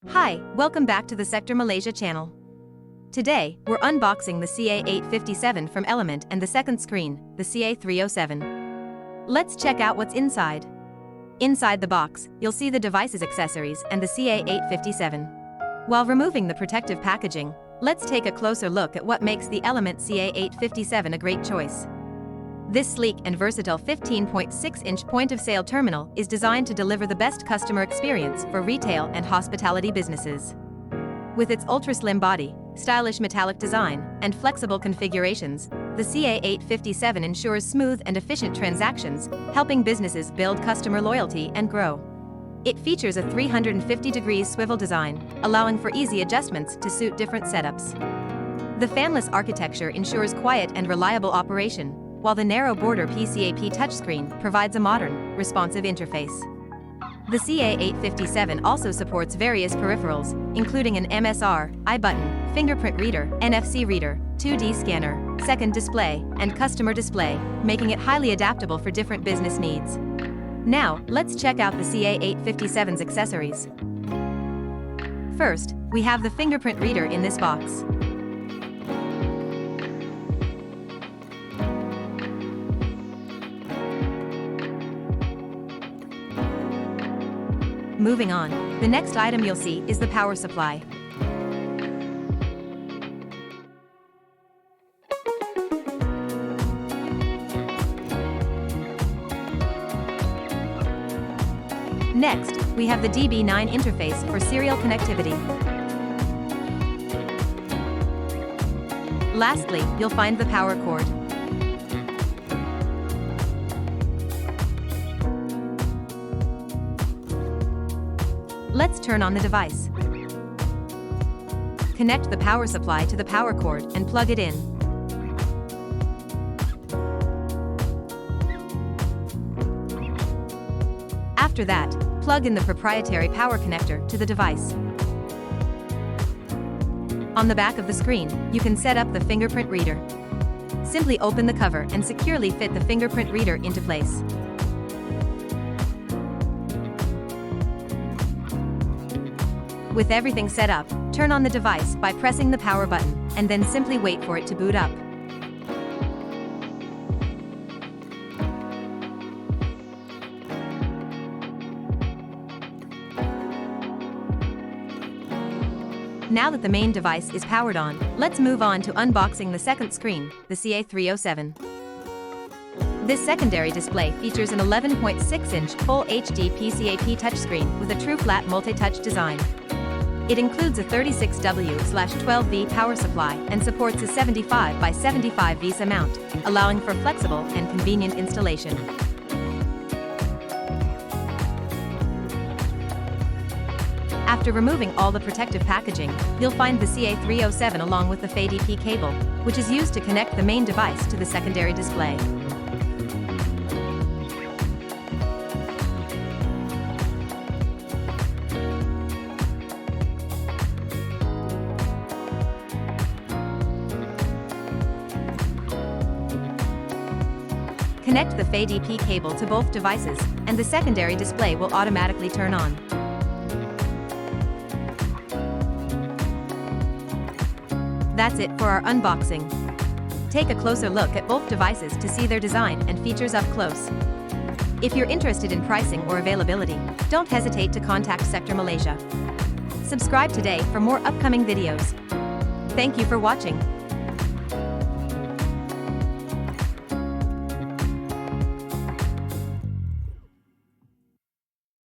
Hi, welcome back to the Sektor Malaysia channel. Today, we're unboxing the CA857 from Element and the second screen, the CA307. Let's check out what's inside. Inside the box, you'll see the device's accessories and the CA857. While removing the protective packaging, let's take a closer look at what makes the Element CA857 a great choice. This sleek and versatile 15.6-inch point-of-sale terminal is designed to deliver the best customer experience for retail and hospitality businesses. With its ultra-slim body, stylish metallic design, and flexible configurations, the CA857 ensures smooth and efficient transactions, helping businesses build customer loyalty and grow. It features a 350-degree swivel design, allowing for easy adjustments to suit different setups. The fanless architecture ensures quiet and reliable operation, while the narrow border PCAP touchscreen provides a modern, responsive interface. The CA857 also supports various peripherals, including an MSR, iButton, fingerprint reader, NFC reader, 2D scanner, second display, and customer display, making it highly adaptable for different business needs. Now, let's check out the CA857's accessories. First, we have the fingerprint reader in this box. Moving on, the next item you'll see is the power supply. Next, we have the DB9 interface for serial connectivity. Lastly, you'll find the power cord. Let's turn on the device. Connect the power supply to the power cord and plug it in. After that, plug in the proprietary power connector to the device. On the back of the screen, you can set up the fingerprint reader. Simply open the cover and securely fit the fingerprint reader into place. With everything set up, turn on the device by pressing the power button, and then simply wait for it to boot up. Now that the main device is powered on, let's move on to unboxing the second screen, the CA307. This secondary display features an 11.6-inch Full HD PCAP touchscreen with a true flat multi-touch design. It includes a 36W/12V power supply and supports a 75 by 75 VESA mount, allowing for flexible and convenient installation. After removing all the protective packaging, you'll find the CA307 along with the FADP cable, which is used to connect the main device to the secondary display. Connect the FADP cable to both devices, and the secondary display will automatically turn on. That's it for our unboxing. Take a closer look at both devices to see their design and features up close. If you're interested in pricing or availability, don't hesitate to contact Sektor Malaysia. Subscribe today for more upcoming videos. Thank you for watching.